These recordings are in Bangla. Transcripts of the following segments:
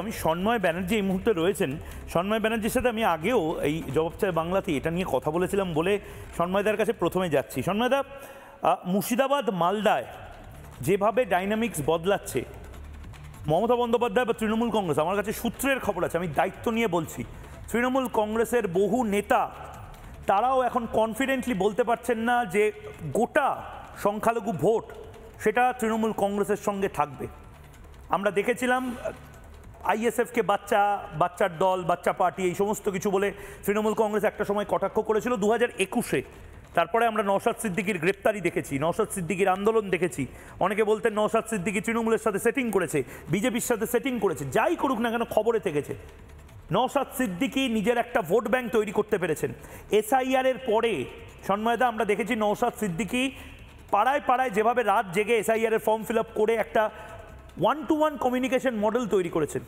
আমি সন্ময় ব্যানার্জি এই মুহূর্তে রয়েছেন। সন্ময় ব্যানার্জির সাথে আমি আগেও এই জবাব চায় বাংলাতে এটা নিয়ে কথা বলেছিলাম বলে সন্ময়দার কাছে প্রথমে যাচ্ছি। সন্ময়দা, মুর্শিদাবাদ মালদায় যেভাবে ডাইনামিক্স বদলাচ্ছে, মমতা বন্দ্যোপাধ্যায় বা তৃণমূল কংগ্রেস, আমার কাছে সূত্রের খবর আছে, আমি দায়িত্ব নিয়ে বলছি, তৃণমূল কংগ্রেসের বহু নেতা তারাও এখন কনফিডেন্টলি বলতে পারছেন না যে গোটা সংখ্যালঘু ভোট সেটা তৃণমূল কংগ্রেসের সঙ্গে থাকবে। আমরা দেখেছিলাম আইএসএফকে বাচ্চার দল, বাচ্চা পার্টি, এই সমস্ত কিছু বলে তৃণমূল কংগ্রেস একটা সময় কটাক্ষ করেছিল 2021-এ। তারপরে আমরা নওশাদ সিদ্দিকির গ্রেপ্তারি দেখেছি, নওশাদ সিদ্দিকির আন্দোলন দেখেছি। অনেকে বলতেন নওশাদ সিদ্দিকি তৃণমূলের সাথে সেটিং করেছে, বিজেপির সাথে সেটিং করেছে, যাই করুক না কেন খবরে থেকেছে। নওশাদ সিদ্দিকি নিজের একটা ভোট ব্যাংক তৈরি করতে পেরেছেন। এসআইআর-এর পরে সন্ময়দা আমরা দেখেছি নওশাদ সিদ্দিকি পাড়ায় পাড়ায় যেভাবে রাত জেগে এসআইআর-এর ফর্ম ফিল আপ করে একটা 1-to-1 কমিউনিকেশন মডেল তৈরি করেছেন।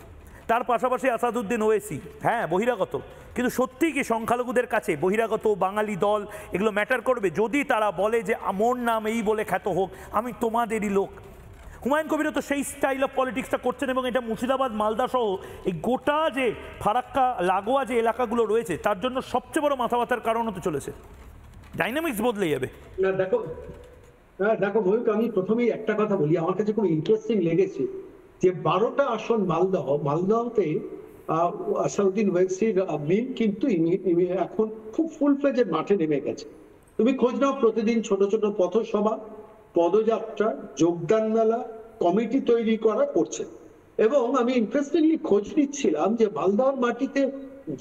তার পাশাপাশি আসাদুদ্দিন ওয়েসি, হ্যাঁ বহিরাগত, কিন্তু সত্যিই কি সংখ্যালঘুদের কাছে বহিরাগত বাঙালি দল এগুলো ম্যাটার করবে? যদি তারা বলে যে আমার নাম এই বলে খ্যাত হোক, আমি তোমাদেরই লোক। হুমায়ুন কবিরও তো সেই স্টাইল অফ পলিটিক্সটা করছেন, এবং এটা মুর্শিদাবাদ মালদা সহ এই গোটা যে ফারাক্কা লাগোয়া যে এলাকাগুলো রয়েছে তার জন্য সবচেয়ে বড় মাথা ব্যথার কারণ হতে চলেছে। ডাইনামিক্স বদলে যাবে। না দেখো ময়ূক, আমি প্রথমেই একটা কথা বলি, আমার কাছে খুব ইন্টারেস্টিং লেগেছে যে 12টা আসন মালদহতে আসাদুদ্দিন ওয়েসির মিম কিন্তু এখন খুব ফুল ফ্লেজের মাঠে নেমে গেছে। তুমি খোঁজ নাও, প্রতিদিন ছোট ছোট পথসভা, পদযাত্রা, যোগদান মেলা, কমিটি তৈরি করা করছে। এবং আমি ইন্টারেস্টিংলি খোঁজ নিচ্ছিলাম যে মালদহর মাটিতে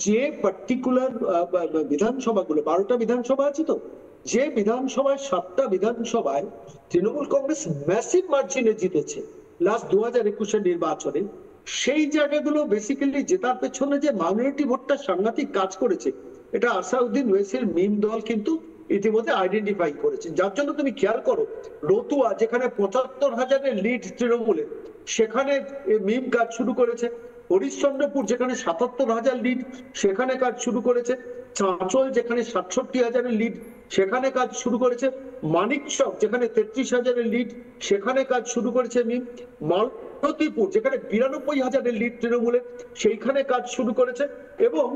যে পার্টিকুলার বিধানসভাগুলো, 12টা বিধানসভা আছে, তো যে বিধানসভায় 7টা বিধানসভায় তৃণমূল কংগ্রেস ম্যাসিভ মার্জিনে জিতেছে লাস্ট 2021-এর নির্বাচনে, সেই জায়গাগুলো বেসিক্যালি জেতার পেছনে যে মাইনরিটি ভোটটা সাংঘাতিক কাজ করেছে, এটা আসাদুদ্দিন ওয়েসির মিম দল কিন্তু ইতিমধ্যে আইডেন্টিফাই করেছে। যার জন্য তুমি খেয়াল করো, রতুয়া যেখানে 75,000-এর লিড তৃণমূলের, সেখানে মিম কাজ শুরু করেছে। হরিশ্চন্দ্রপুর যেখানে 77,000 লিড, সেখানে কাজ শুরু করেছে। চাঁচল যেখানে 67,000-এর লিড, সেখানে কাজ শুরু করেছে। মানিকচক যেখানে 33,000-এর লিড, সেখানে কাজ শুরু করেছে মিম। মালতীপুর যেখানে 92,000-এর লিড তৃণমূলের, সেইখানে কাজ শুরু করেছে। এবং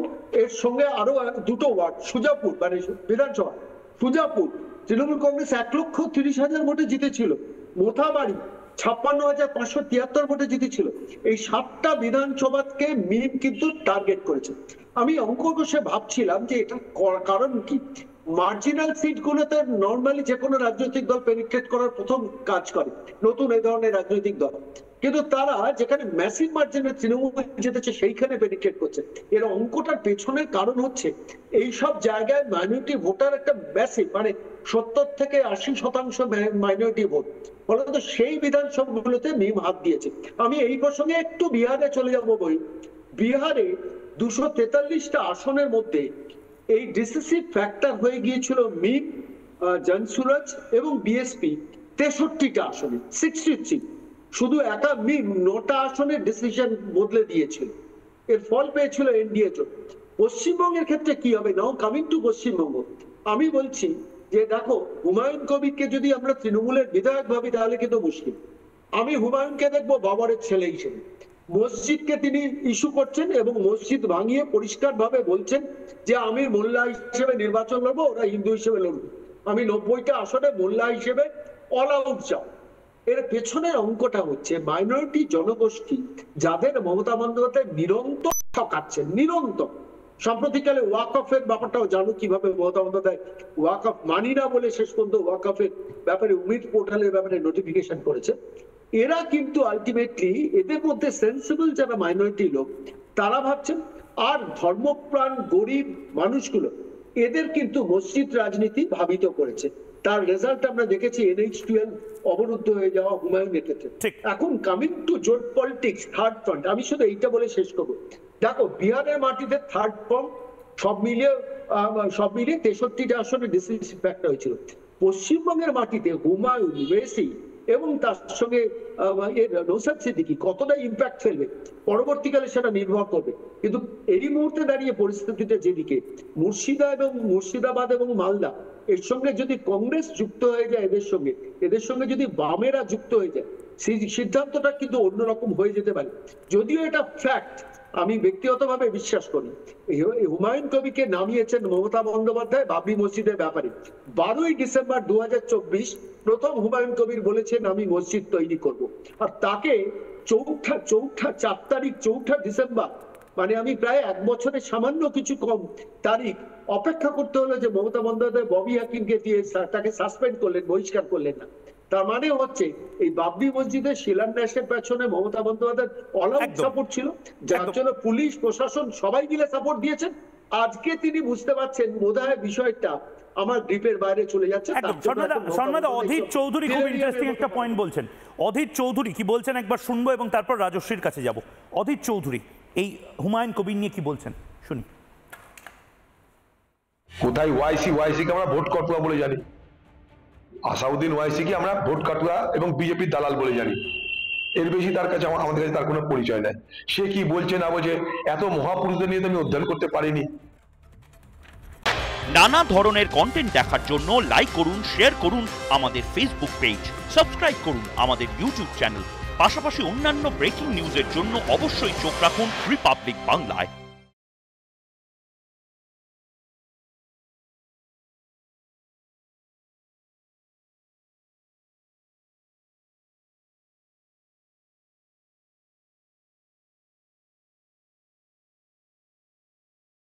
এর সঙ্গে আরো দুটো ওয়ার্ড, সুজাপুর মানে বিধানসভা, সুজাপুর তৃণমূল কংগ্রেস 1,30,000 ভোটে জিতেছিল। মোথাবাড়ি 56,573 ভোটে জিতেছিল। এই 7টা বিধানসভাকে মিম কিন্তু টার্গেট করেছে। আমি অঙ্ক কষে ভাবছিলাম যে এটা কারণ কি। মার্জিনাল সিট গুলোতে নর্মালি যে কোনো রাজনৈতিক দল পেনিট্রেট করার প্রথম কাজ করে নতুন এই ধরনের রাজনৈতিক দল, কিন্তু তারা যেখানে ম্যাসিভ মার্জিনে তৃণমূল জিতেছে সেইখানে পেনিট্রেট করছে। এর অঙ্কটার পেছনের কারণ হচ্ছে এইসব জায়গায় মাইনরিটি ভোটার একটা ম্যাসিভ, মানে 70 থেকে 80% মাইনরিটি ভোট, ফলত সেই বিধানসভাগুলোতে মিম হাত দিয়েছে। আমি এই প্রসঙ্গে একটু বিহারে চলে যাবো। বিহারে 243টা আসনের মধ্যে এই ডিসিসিভ ফ্যাক্টর হয়ে গিয়েছিল মিম, জনসুরাজ এবং বিএসপি 63টা আসনে, 63। শুধু একা মিম 9টা আসনের ডিসিশন বদলে দিয়েছিল। এর ফল পেয়েছিল এনডিএ জোট। পশ্চিমবঙ্গের ক্ষেত্রে কি হবে? নাও কামিং টু পশ্চিমবঙ্গ, আমি বলছি যে দেখো, হুমায়ুন কবিরকে যদি আমরা তৃণমূলের বিধায়ক ভাবি তাহলে কিন্তু মুশকিল। আমি হুমায়ুনকে দেখবো বাবরের ছেলে হিসেবে। মসজিদকে তিনি ইস্যু করছেন এবং মসজিদ ভাঙিয়ে পরিষ্কার ভাবে বলছেন যে আমি মোল্লা হিসেবে নির্বাচন লড়বো, ওরা হিন্দু হিসেবে লড়বো, আমি 90টা আসনে মোল্লা হিসেবে অল আউট যাও। এর পেছনের অঙ্কটা হচ্ছে মাইনরিটি জনগোষ্ঠী যাদের মমতা বন্দ্যোপাধ্যায় নিরন্তর ঠকাচ্ছেন, নিরন্তর। সাম্প্রতিককালে ওয়াকফের ব্যাপারটাও জানো কিভাবে মমতা বন্দ্যোপাধ্যায় ওয়াকফ মানি না বলে শেষ পর্যন্ত ওয়াকফের ব্যাপারে উমিদ পোর্টালের ব্যাপারে নোটিফিকেশন করেছে। এরা কিন্তু আলটিমেটলি এদের মধ্যে সেন্সিবল যারা মাইনরিটি লোক তারা ভাবছেন, আর ধর্মপ্রাণ গরিব মানুষগুলো এদের কিন্তু মসজিদ রাজনীতি ভাবিত করেছে। তার রেজাল্ট আমরা দেখেছি, NH-12 অবরুদ্ধ হয়ে যাওয়া হুমায়ুনের ক্ষেত্রে। এখন কামিং টু জোট পলিটিক্স, থার্ড ফ্রন্ট, আমি শুধু এইটা বলে শেষ করবো। দেখো, বিহারের মাটিতে থার্ড ফ্রন্ট সব মিলিয়ে 63টা আসনে ডিসিসিভ ফ্যাক্টর হয়েছিল। পশ্চিমবঙ্গের মাটিতে হুমায়ুন, ওয়েসি এবং তার সঙ্গে নওশাদ সিদ্দিকী কতটা ইম্প্যাক্ট ফেলবে পরবর্তীকালে সেটা নির্ভর করবে। কিন্তু এই মুহূর্তে দাঁড়িয়ে পরিস্থিতিটা যেদিকে মুর্শিদাবাদ এবং মালদা এর সঙ্গে যদি কংগ্রেস যুক্ত হয়ে যায় এদের সঙ্গে যদি বামেরা যুক্ত হয়ে যায়, সেই সিদ্ধান্তটা কিন্তু অন্যরকম হয়ে যেতে পারে। যদিও এটা ফ্যাক্ট, আমি ব্যক্তিগতভাবে বিশ্বাস করি হুমায়ুন কবিরকে নামিয়েছেন মমতা বন্দ্যোপাধ্যায় বাবরি মসজিদের ব্যাপারে। 12ই ডিসেম্বর 2024 প্রথম হুমায়ুন কবির বলেছেন আমি মসজিদ তৈরি করব, আর তাকে চৌঠা ডিসেম্বর, মানে আমি প্রায় এক বছরের সামান্য কিছু কম তারিখ অপেক্ষা করতে হলো যে মমতা বন্দ্যোপাধ্যায় ববি হাকিমকে দিয়ে তাকে সাসপেন্ড করলেন, বহিষ্কার করলেন না। তার মানে হচ্ছে এই বাবরি মসজিদের শিলান্যাসের পেছনে মমতা বন্দ্যোপাধ্যায়ের অলআউট সাপোর্ট ছিল, যার জন্য পুলিশ প্রশাসন সবাই মিলে সাপোর্ট দিয়েছেন। আজকে তিনি বুঝতে পারছেন বোধহয় বিষয়টা আমার গ্রিপের বাইরে চলে যাচ্ছে। শর্মাদা, অধীর চৌধুরী খুব ইন্টারেস্টিং একটা পয়েন্ট বলছেন। অধীর চৌধুরী কি বলছেন একবার শুনবো এবং তারপর রাজশ্রীর কাছে যাব। অধীর চৌধুরী এই হুমায়ুন কবির নিয়ে কি বলছেন শুনি। কোথায় ওয়াইসি কে আমরা ভোট কাটুয়া বলে জানি, আসাউদ্দিন ওয়াইসি কে আমরা ভোট কাটুয়া এবং বিজেপির দালাল বলে জানি। এর বেশি তার কাছে আমাদের কাছে তার কোনো পরিচয় নাই। সে কি বলছে না বলছে, এত মহাপুরুষদের নিয়ে তো আমি অধ্যয়ন করতে পারিনি। নানা ধরনের কন্টেন্ট দেখার জন্য লাইক করুন, শেয়ার করুন আমাদের ফেসবুক পেজ, সাবস্ক্রাইব করুন আমাদের ইউটিউব চ্যানেল। পাশাপাশি অন্যান্য ব্রেকিং নিউজের জন্য অবশ্যই চোখ রাখুন রিপাবলিক বাংলায়।